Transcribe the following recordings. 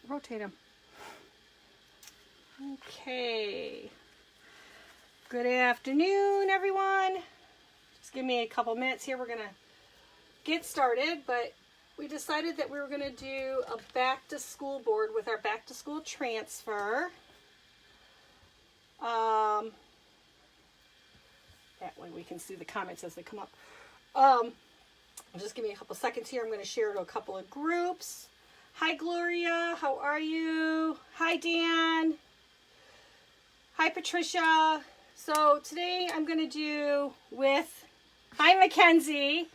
rotate them. Okay. Good afternoon, everyone. Just give me a couple minutes here. We're going to get started, but we decided that we were going to do a back to school board with our back to school transfer. That way we can see the comments as they come up. Just give me a couple seconds here. I'm going to share to a couple of groups. Hi, Gloria. How are you? Hi, Dan. Hi, Patricia. So today I'm going to do hi, Mackenzie,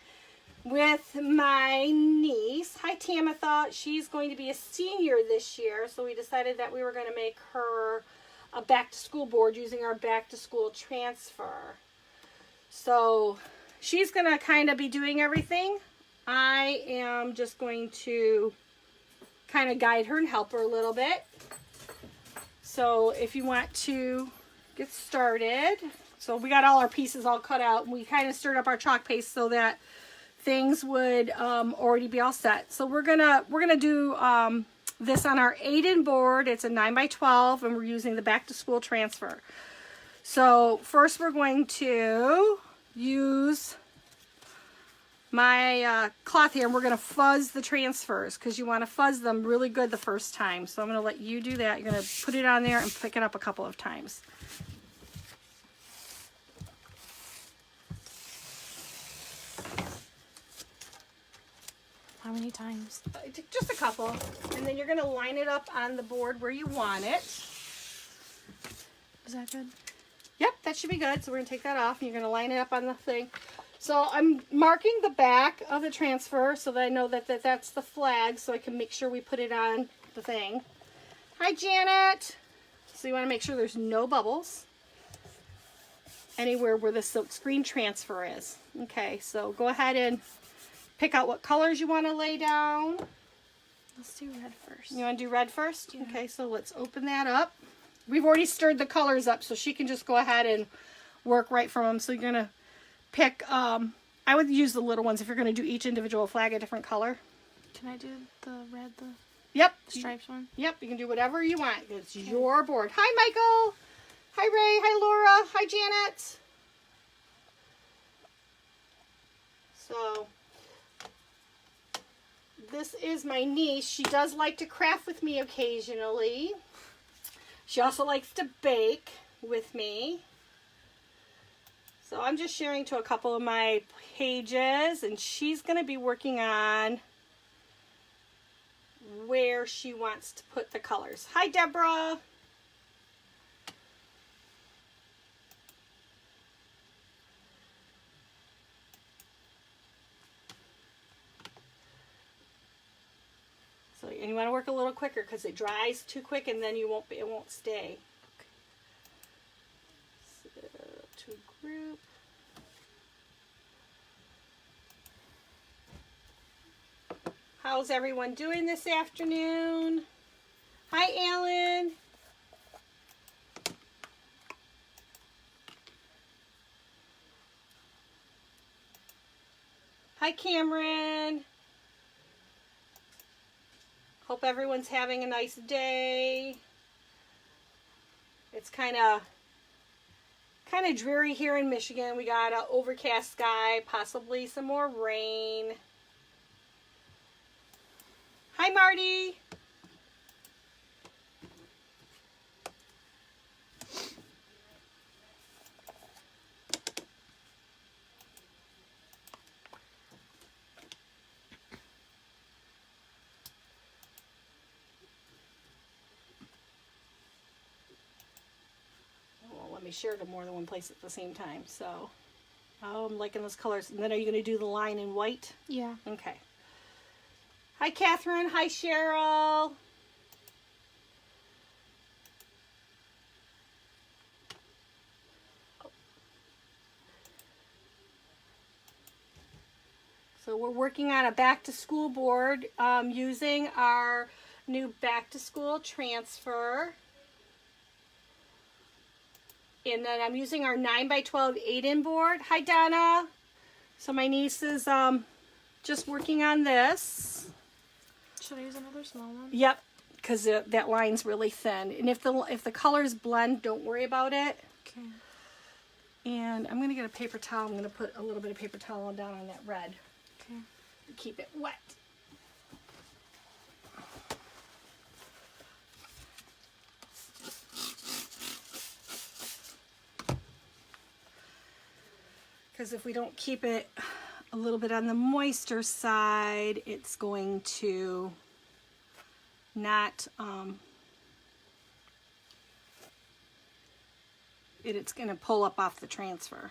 with my niece. Hi, Tamitha. She's going to be a senior this year, so we decided that we were going to make her a back-to-school board using our back-to-school transfer. So she's going to kind of be doing everything. I am just going to kind of guide her and help her a little bit. So if you want to get started, so we got all our pieces all cut out, and we kind of stirred up our chalk paste so that things would already be all set. So we're gonna do this on our 8-in board. It's a 9x12, and we're using the back to school transfer. So first we're going to use my cloth here, and we're going to fuzz the transfers because you want to fuzz them really good the first time. So I'm going to let you do that. You're going to put it on there and pick it up a couple of times. How many times? Just a couple. And then you're going to line it up on the board where you want it. Is that good? Yep, that should be good. So we're going to take that off, and you're going to line it up on the thing. So I'm marking the back of the transfer so that I know that that's the flag, so I can make sure we put it on the thing. Hi, Janet. So you want to make sure there's no bubbles anywhere where the silk screen transfer is. Okay, so go ahead and pick out what colors you want to lay down. Let's do red first. You want to do red first? Yeah. Okay, so let's open that up. We've already stirred the colors up, so she can just go ahead and work right from them. So you're going to pick, I would use the little ones if you're going to do each individual flag a different color. Can I do the red, Yep. stripes one? Yep, you can do whatever you want. It's your board. Hi, Michael. Hi, Ray. Hi, Laura. Hi, Janet. So this is my niece. She does like to craft with me occasionally. She also likes to bake with me. So I'm just sharing to a couple of my pages, and she's going to be working on where she wants to put the colors. Hi, Deborah. So, and you want to work a little quicker because it dries too quick, and then it won't stay. Okay. So, to group. How's everyone doing this afternoon? Hi, Alan. Hi, Cameron. Hope everyone's having a nice day. It's kind of dreary here in Michigan. We got an overcast sky, possibly some more rain. Hi, Marty. Well, let me share to more than one place at the same time. So, I'm liking those colors. And then are you going to do the line in white? Yeah. Okay. Hi, Catherine. Hi, Cheryl. So we're working on a back to school board using our new back to school transfer. And then I'm using our 9x12 8-in board. Hi, Donna. So my niece is just working on this. Should I use another small one? Yep. because that line's really thin. And if the colors blend, don't worry about it. Okay. And I'm going to get a paper towel. I'm going to put a little bit of paper towel down on that red. Okay. To keep it wet. Because if we don't keep it a little bit on the moister side, it's going to not, it's going to pull up off the transfer.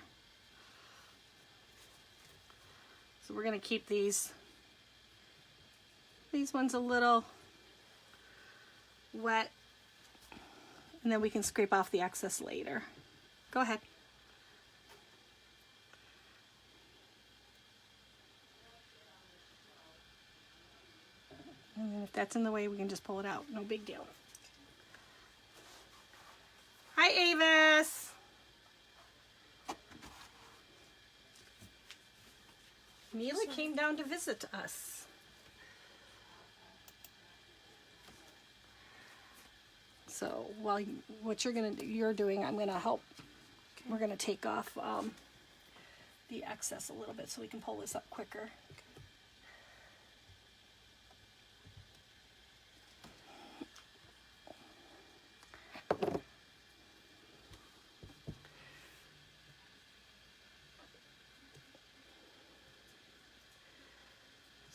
So we're going to keep these ones a little wet, and then we can scrape off the excess later. Go ahead. And then if that's in the way, we can just pull it out. No big deal. Hi, Avis. Mila came down to visit us. So while what you're doing, I'm gonna help. Okay. We're gonna take off the excess a little bit so we can pull this up quicker.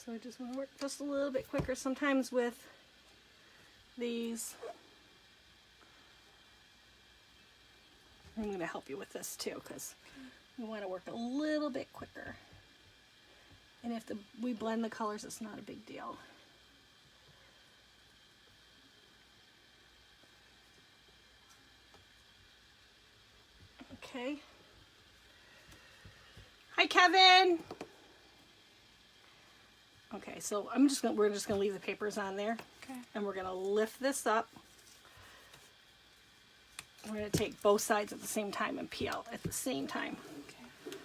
So I just want to work just a little bit quicker. Sometimes with these, I'm going to help you with this too, because we want to work a little bit quicker. And if we blend the colors, it's not a big deal. Okay. Hi, Kevin. Okay, so we're just gonna leave the papers on there. Okay. And we're gonna lift this up. We're gonna take both sides at the same time and peel at the same time. Okay.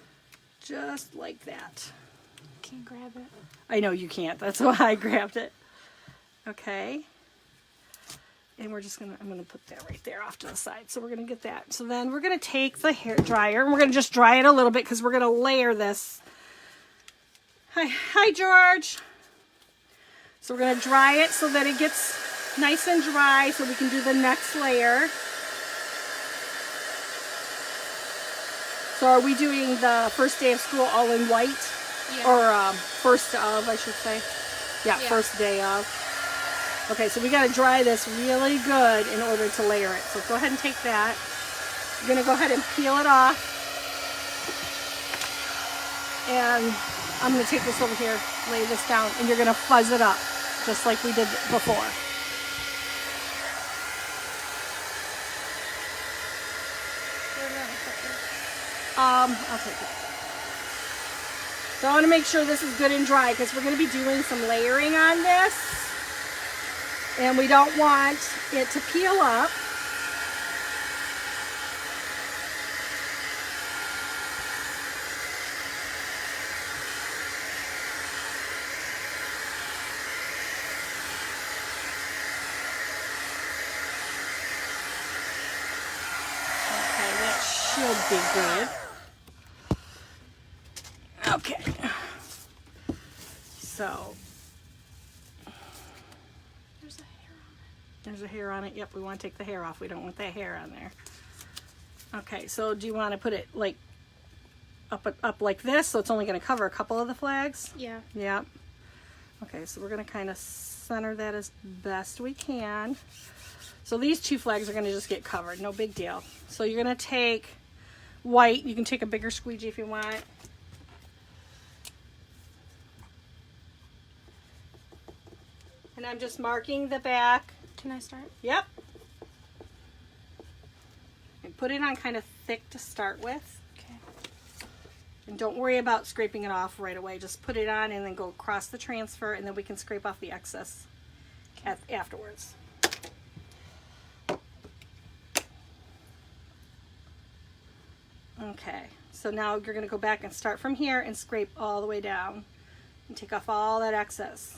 Just like that. Can't grab it. I know you can't. That's why I grabbed it. Okay. And I'm gonna put that right there off to the side. So we're gonna get that. So then we're gonna take the hair dryer and we're gonna just dry it a little bit because we're gonna layer this. Hi, George. So we're going to dry it so that it gets nice and dry so we can do the next layer. So are we doing the first day of school all in white? Yeah. Or first of, I should say. Yeah, first day of. Okay, so we got to dry this really good in order to layer it. So go ahead and take that. You're going to go ahead and peel it off. And I'm going to take this over here, lay this down, and you're going to fuzz it up, just like we did before. I'll take it. So I want to make sure this is good and dry because we're going to be doing some layering on this. And we don't want it to peel up. Should be good. Okay. So There's a hair on it. There's a hair on it. Yep, we want to take the hair off. We don't want that hair on there. Okay, so do you want to put it like up like this so it's only going to cover a couple of the flags? Yeah. Yep. Okay, so we're going to kind of center that as best we can. So these two flags are going to just get covered. No big deal. So you're going to take white. You can take a bigger squeegee if you want. And I'm just marking the back. Can I start? Yep. And put it on kind of thick to start with. Okay. And don't worry about scraping it off right away. Just put it on and then go across the transfer, and then we can scrape off the excess afterwards. Okay, so now you're going to go back and start from here and scrape all the way down and take off all that excess.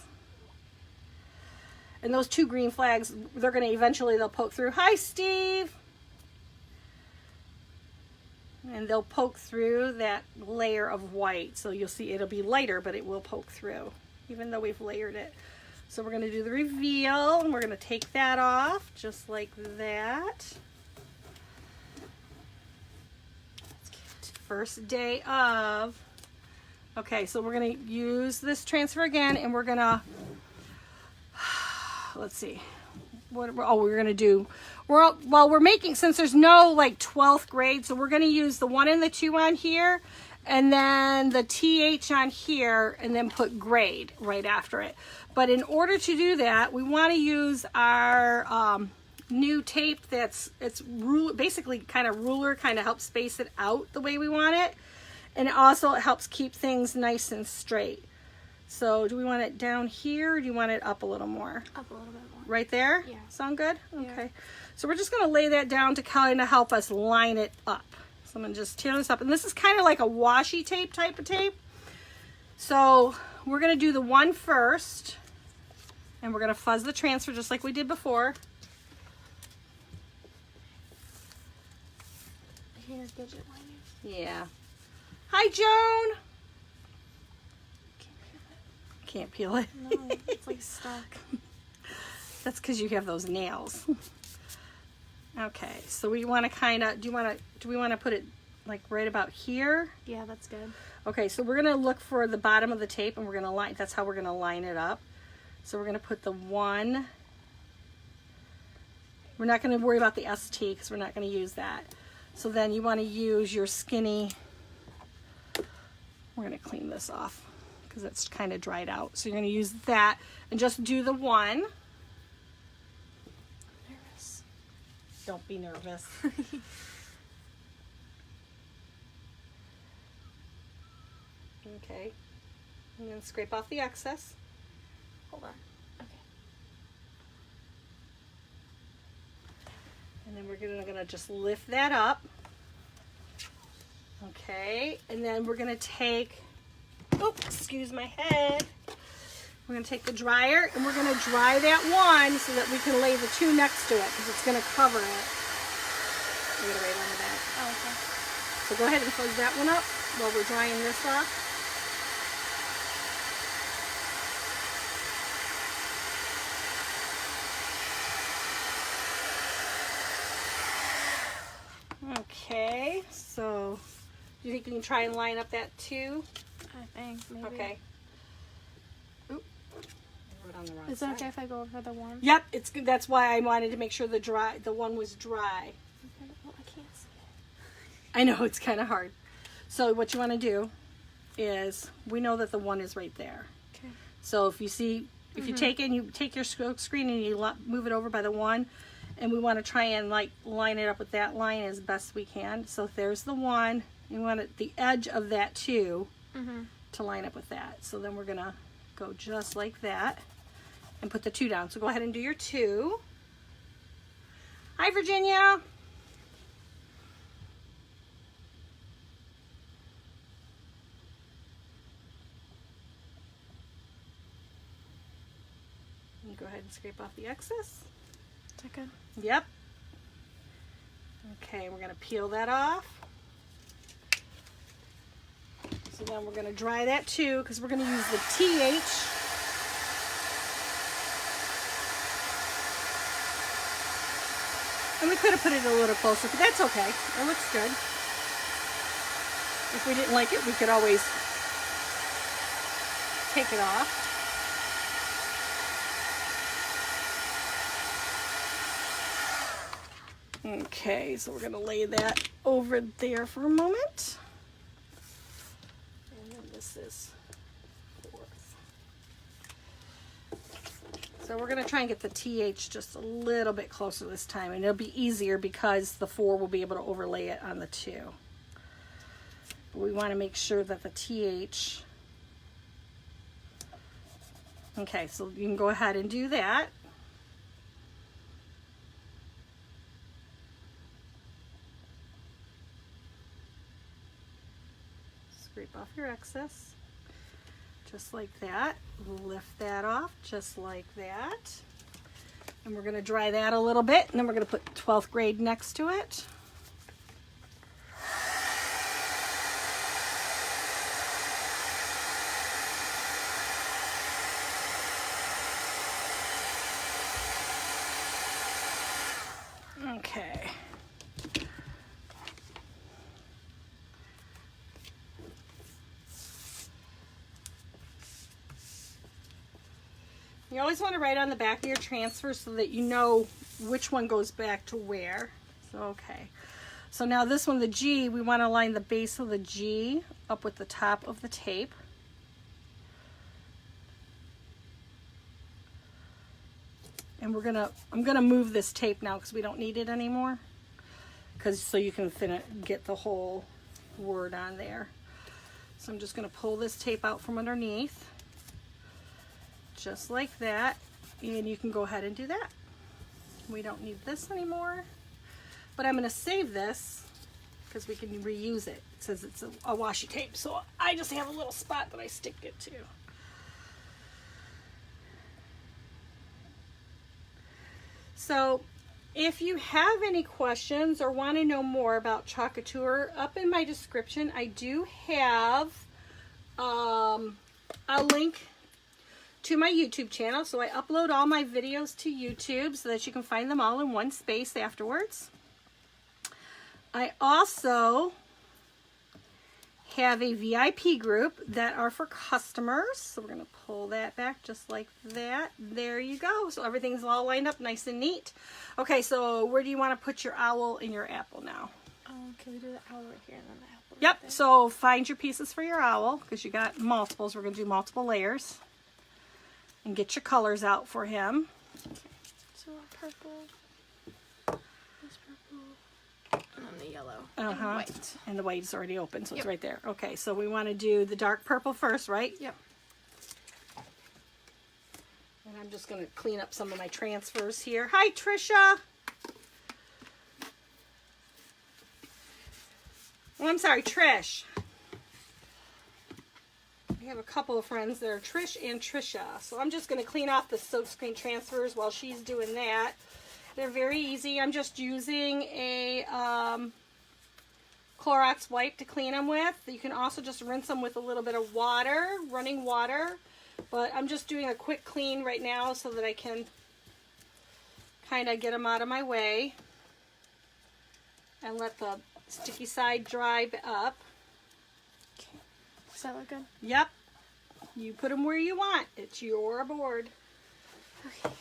And those 2 green flags, they're going to eventually, they'll poke through. Hi, Steve. And they'll poke through that layer of white. So you'll see it'll be lighter, but it will poke through, even though we've layered it. So we're going to do the reveal, and we're going to take that off just like that. First day of. Okay, so we're going to use this transfer again, and we're going to, let's see. We're going to do, we're making, since there's no like 12th grade, so we're going to use the 1 and the 2 on here, and then the TH on here, and then put grade right after it. But in order to do that, we want to use our new tape basically kind of ruler, kind of helps space it out the way we want it. And it also helps keep things nice and straight. So do we want it down here, or do you want it up a little more? Up a little bit more. Right there? Yeah. Sound good? Okay. Yeah. So we're just going to lay that down to kind of help us line it up. So I'm going to just tear this up. And this is kind of like a washi tape type of tape. So we're going to do the 1 first. And we're going to fuzz the transfer just like we did before. Here's digit liners. Yeah. Hi, Joan. Can't peel it. No, it's like stuck. That's because you have those nails. Okay, so we want to kind of, do we want to put it like right about here? Yeah, that's good. Okay, so we're going to look for the bottom of the tape, and we're going to line, that's how we're going to line it up. So we're going to put the 1. We're not going to worry about the ST because we're not going to use that. So then you want to use your skinny, we're going to clean this off because it's kind of dried out. So you're going to use that and just do the 1. Nervous. Don't be nervous. Okay. And then scrape off the excess. Hold on. Okay. And then we're gonna just lift that up. Okay. And then we're gonna take, oops, excuse my head. We're gonna take the dryer and we're gonna dry that 1 so that we can lay the 2 next to it because it's gonna cover it. We're gonna right on the back. Oh, okay. So go ahead and close that one up while we're drying this off. Okay, so do you think you can try and line up that 2? I think maybe. Okay. Oop. I wrote on the wrong Is it side. okay if I go over the 1? Yep, it's good. That's why I wanted to make sure the 1 was dry. Okay. Well, I can't see it. I know it's kind of hard. So what you want to do is, we know that the 1 is right there. Okay. So if you see, if you take it and you take your screen and you move it over by the 1, and we want to try and like line it up with that line as best we can. So there's the 1. You want it, the edge of that 2 to line up with that. So then we're gonna go just like that and put the 2 down. So go ahead and do your 2. Hi, Virginia. And go ahead and scrape off the excess. Is that good? Yep. Okay, we're gonna peel that off. So then we're gonna dry that too, because we're gonna use the TH. And we could have put it a little closer, but that's okay. It looks good. If we didn't like it, we could always take it off. Okay, so we're going to lay that over there for a moment. And then this is 4th. So we're going to try and get the TH just a little bit closer this time. And it'll be easier because the 4 will be able to overlay it on the 2. But we want to make sure that the TH... Okay, so you can go ahead and do that. Scrape off your excess, just like that. Lift that off, just like that. And we're going to dry that a little bit, and then we're going to put 12th grade next to it. Okay. You always want to write on the back of your transfer so that you know which one goes back to where. So, okay. So now this one, the G, we want to line the base of the G up with the top of the tape. And I'm gonna move this tape now because we don't need it anymore. So you can get the whole word on there. So I'm just gonna pull this tape out from underneath. Just like that, and you can go ahead and do that. We don't need this anymore, but I'm going to save this because we can reuse it. It says it's a washi tape, so I just have a little spot that I stick it to. So if you have any questions or want to know more about Couture, up in my description I do have a link to my YouTube channel. So I upload all my videos to YouTube so that you can find them all in one space afterwards. I also have a VIP group that are for customers. So we're going to pull that back just like that. There you go. So everything's all lined up nice and neat. Okay, so where do you want to put your owl and your apple now? Can we do the owl right here and then the apple Yep, right there? so find your pieces for your owl because you got multiples. We're going to do multiple layers. And get your colors out for him. So purple, this purple, and then the yellow, and white. And the white is already open, so it's Yep. right there. Okay, so we want to do the dark purple first, right? Yep. And I'm just going to clean up some of my transfers here. Hi, Trisha. Oh, I'm sorry, Trish. I have a couple of friends that are Trish and Trisha. So I'm just going to clean off the silkscreen transfers while she's doing that. They're very easy. I'm just using a Clorox wipe to clean them with. You can also just rinse them with a little bit of water, running water. But I'm just doing a quick clean right now so that I can kind of get them out of my way. And let the sticky side dry up. Does that look good? Yep. You put them where you want. It's your board. Okay.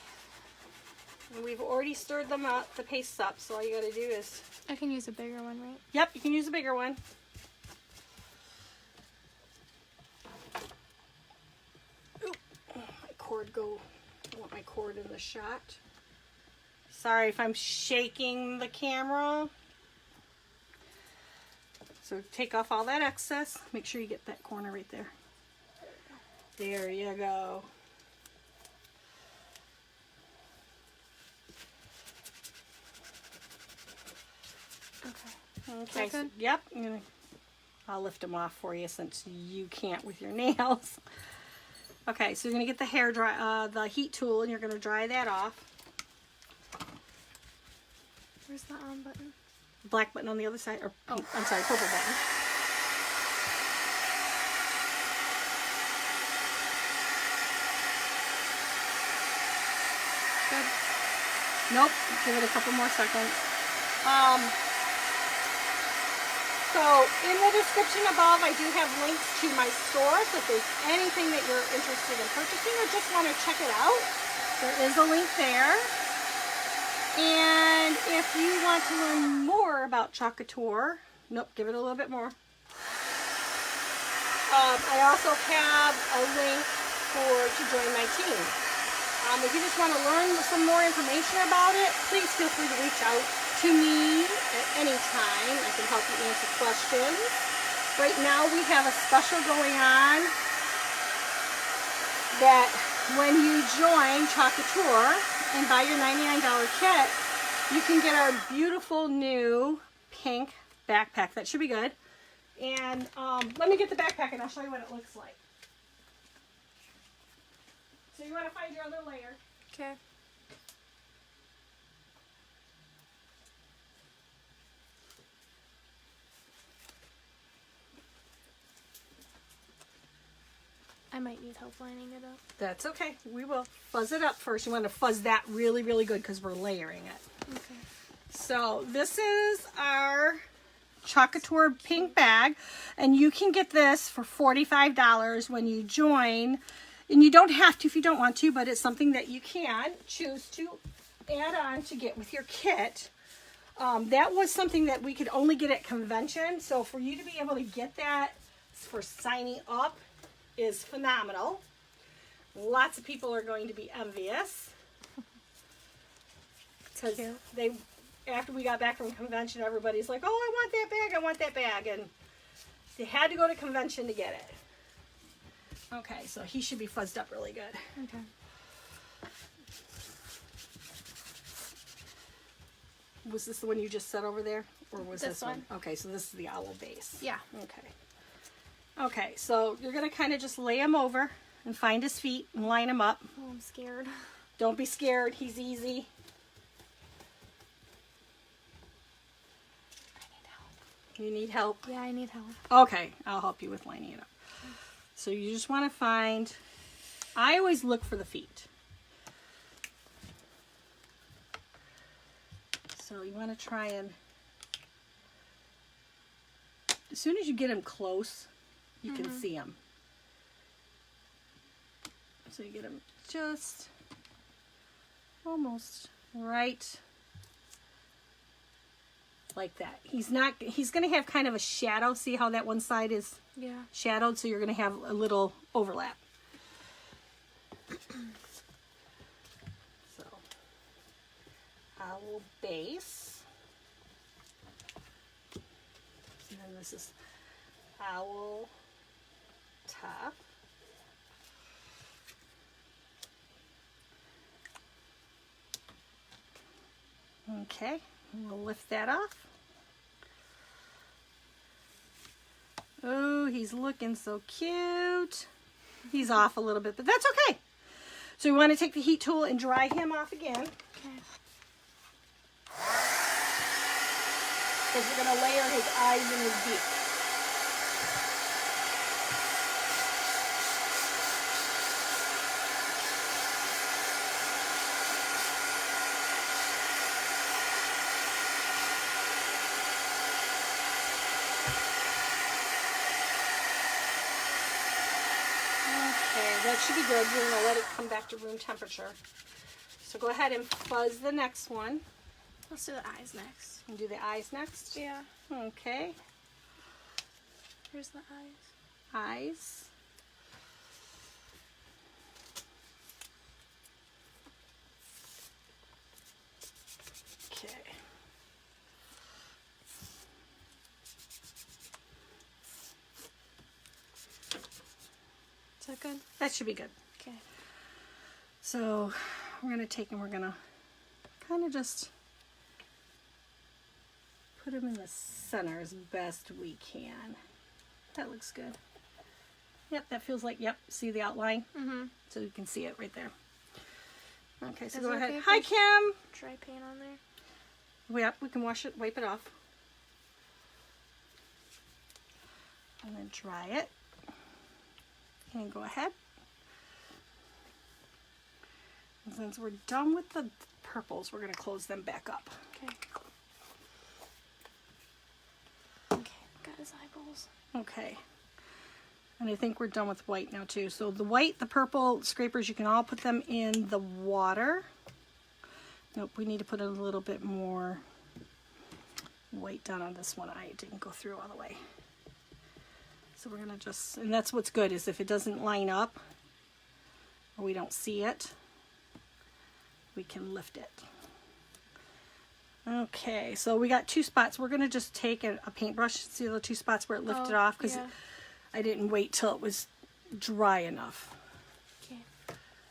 And we've already stirred them up, the pastes up, so all you got to do is... I can use a bigger one, right? Yep, you can use a bigger one. Oop, my cord I want my cord in the shot. Sorry if I'm shaking the camera. So take off all that excess. Make sure you get that corner right there. There you go. Okay. So, yep. I'll lift them off for you since you can't with your nails. Okay, so you're gonna get the hair dry, the heat tool, and you're gonna dry that off. Where's the on button? Black button on the other side, or I'm sorry, purple button. Good. Nope, give it a couple more seconds. So in the description above, I do have links to my store. So if there's anything that you're interested in purchasing or just want to check it out, there is a link there. And if you want to learn more about Couture, nope, give it a little bit more. I also have a link to join my team. If you just want to learn some more information about it, please feel free to reach out to me at any time. I can help you answer questions. Right now we have a special going on that when you join Couture and buy your $99 kit, you can get our beautiful new pink backpack. That should be good. And let me get the backpack and I'll show you what it looks like. So you want to find your other layer. Okay. I might need help lining it up. That's okay. We will fuzz it up first. You want to fuzz that really, really good because we're layering it. Okay. So this is our Couture pink bag, and you can get this for $45 when you join. And you don't have to if you don't want to, but it's something that you can choose to add on to get with your kit. That was something that we could only get at convention, so for you to be able to get that for signing up is phenomenal. Lots of people are going to be envious because they, after we got back from convention, everybody's like, oh, I want that bag, I want that bag, and they had to go to convention to get it. Okay, so he should be fuzzed up really good. Okay. Was this the one you just set over there? Or was This one. Okay, so this is the owl base. Yeah. Okay. Okay, so you're going to kind of just lay him over and find his feet and line him up. Oh, I'm scared. Don't be scared. He's easy. I need help. You need help? Yeah, I need help. Okay, I'll help you with lining it up. So you just want to find, I always look for the feet. So you want to try and, as soon as you get him close, you can see him. So you get him just almost right like that. He's going to have kind of a shadow. See how that one side is Yeah. shadowed? So you're going to have a little overlap. So, owl base. And then this is owl top. Okay, we'll lift that off. Oh, he's looking so cute. He's off a little bit, but that's okay. So we want to take the heat tool and dry him off again. Okay. Because we're going to layer his eyes and his beak. That should be good. We're going to let it come back to room temperature. So go ahead and fuzz the next one. Let's do the eyes next. And do the eyes next? Yeah. Okay. Here's the eyes. Eyes. Okay. Is that good? That should be good. Okay. So we're going to take and we're going to kind of just put him in the center as best we can. That looks good. Yep, that feels like, yep, see the outline? Mm-hmm. So you can see it right there. Okay, so Is go it ahead. okay if Hi, I Kim. Dry paint on there. Yep, we can wash it, wipe it off. And then dry it. And go ahead. And since we're done with the purples, we're going to close them back up. Okay. Okay, got his eyeballs. Okay. And I think we're done with white now too. So the white, the purple scrapers, you can all put them in the water. Nope, we need to put a little bit more white down on this one. I didn't go through all the way. So we're going to just, and that's what's good, is if it doesn't line up or we don't see it, we can lift it. Okay, so we got two spots. We're going to just take a paintbrush, see the two spots where it lifted off, because yeah. I didn't wait till it was dry enough. Okay.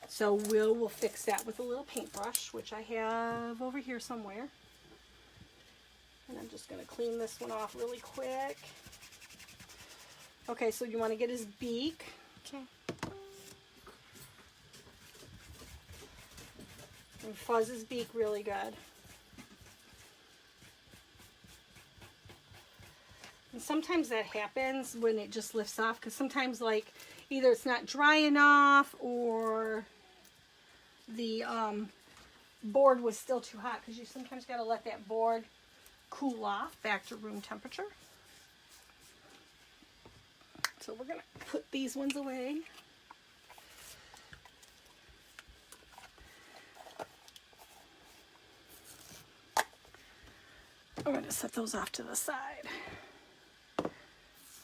So we'll fix that with a little paintbrush, which I have over here somewhere. And I'm just going to clean this one off really quick. Okay, so you want to get his beak. Okay. And fuzz his beak really good. And sometimes that happens when it just lifts off, because sometimes, like, either it's not dry enough or the board was still too hot, because you sometimes got to let that board cool off back to room temperature. So we're going to put these ones away. I'm going to set those off to the side.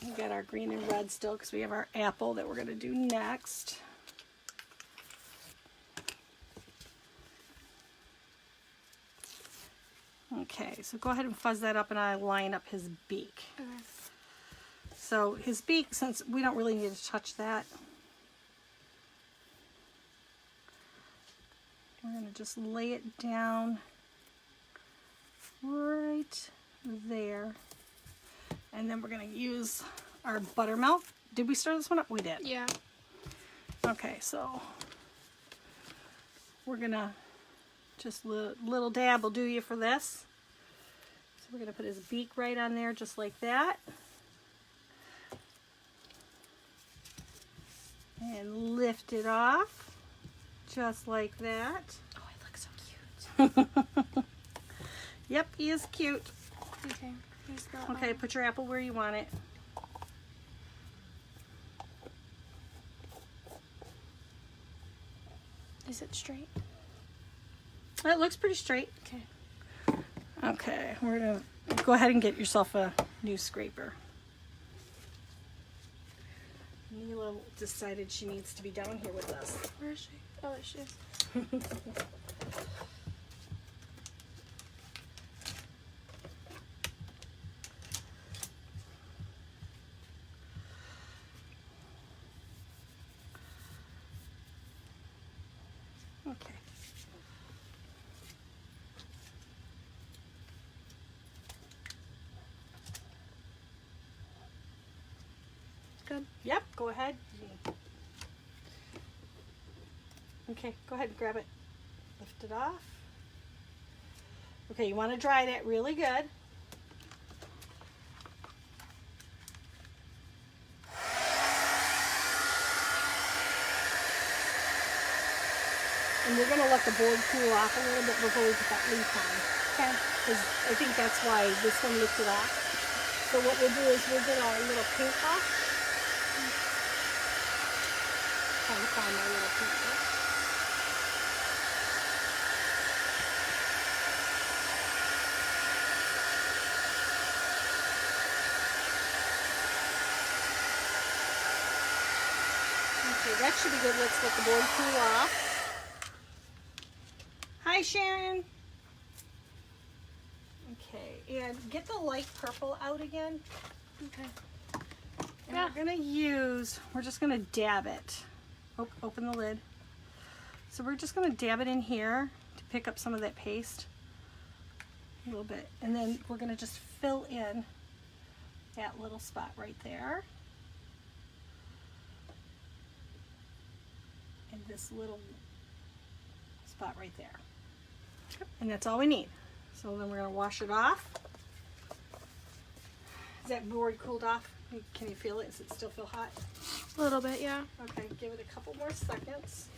We got our green and red still because we have our apple that we're going to do next. Okay, so go ahead and fuzz that up and I line up his beak. Okay. So his beak, since we don't really need to touch that, we're going to just lay it down right there. And then we're going to use our buttermilk. Did we stir this one up? We did. Yeah. Okay, so we're going to just little dab will do you for this. So we're going to put his beak right on there just like that. And lift it off just like that. Oh, it looks so cute. Yep, he is cute. Okay. Here's the, Okay, put your apple where you want it. Is it straight? It looks pretty straight. Okay. Okay, we're going to go ahead and get yourself a new scraper. Mila decided she needs to be down here with us. Where is she? Oh, there she is. Okay. Good. Yep, go ahead. Okay, go ahead and grab it. Lift it off. Okay, you want to dry that really good. And we're going to let the board cool off a little bit before we put that leaf on. Okay. Because I think that's why this one lifted off. So what we'll do is we'll get our little paint off. Trying to find my little paint brush. Okay, that should be good. Let's let the board cool off. Hi, Sharon. Okay, and get the light purple out again. Okay. And Yeah. we're just gonna dab it. Open the lid. So we're just gonna dab it in here to pick up some of that paste. A little bit. And then we're gonna just fill in that little spot right there. And this little spot right there. And that's all we need. So then we're going to wash it off. Is that board cooled off? Can you feel it? Does it still feel hot? A little bit, yeah. Okay, give it a couple more seconds.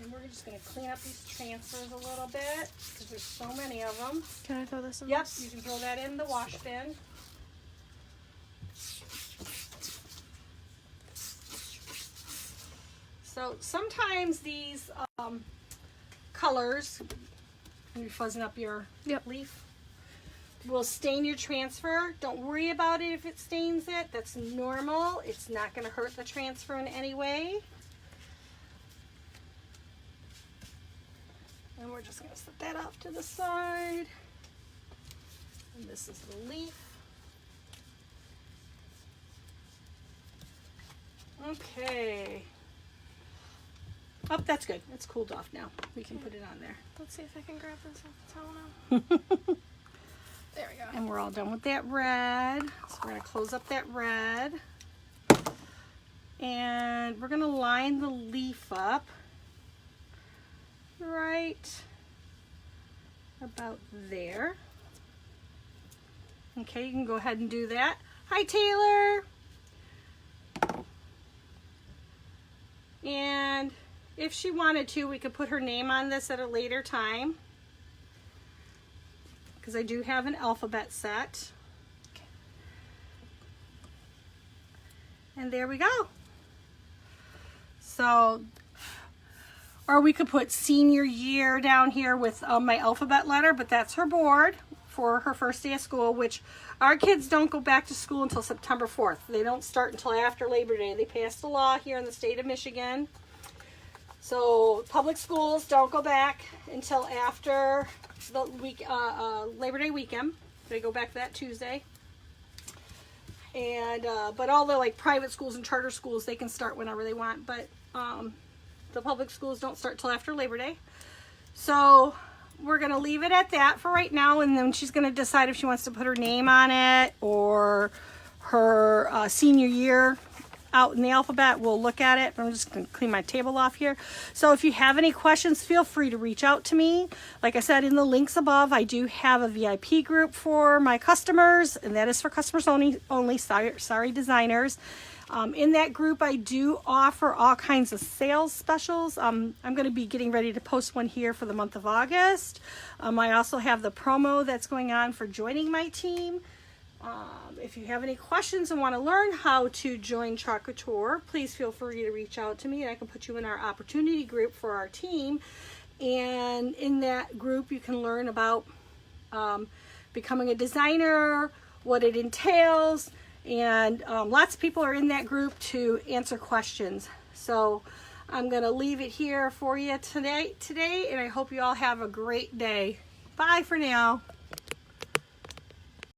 And we're just going to clean up these transfers a little bit because there's so many of them. Can I throw this in? Yep, this? you can throw that in the wash bin. So sometimes these colors, when you're fuzzing up your leaf, will stain your transfer. Don't worry about it if it stains it. That's normal. It's not going to hurt the transfer in any way. And we're just going to set that off to the side. And this is the leaf. Okay. Oh, that's good. It's cooled off now. We can put it on there. Let's see if I can grab this off the towel now. There we go. And we're all done with that red. So we're going to close up that red. And we're going to line the leaf up right about there. Okay, you can go ahead and do that. Hi, Taylor. And if she wanted to, we could put her name on this at a later time, because I do have an alphabet set. And there we go. So, or we could put senior year down here with my alphabet letter, but that's her board for her first day of school, which our kids don't go back to school until September 4th. They don't start until after Labor Day. They passed a law here in the state of Michigan. So public schools don't go back until after the week, Labor Day weekend. They go back that Tuesday. And but all the like private schools and charter schools, they can start whenever they want. But the public schools don't start till after Labor Day. So we're going to leave it at that for right now, and then she's going to decide if she wants to put her name on it or her senior year out in the alphabet. We'll look at it. I'm just going to clean my table off here. So if you have any questions, feel free to reach out to me. Like I said in the links above, I do have a VIP group for my customers, and that is for customers only, sorry designers. In that group, I do offer all kinds of sales specials. I'm going to be getting ready to post one here for the month of August. I also have the promo that's going on for joining my team. If you have any questions and want to learn how to join Couture, please feel free to reach out to me, and I can put you in our opportunity group for our team. And in that group, you can learn about becoming a designer, what it entails, and lots of people are in that group to answer questions. So I'm going to leave it here for you today, and I hope you all have a great day. Bye for now.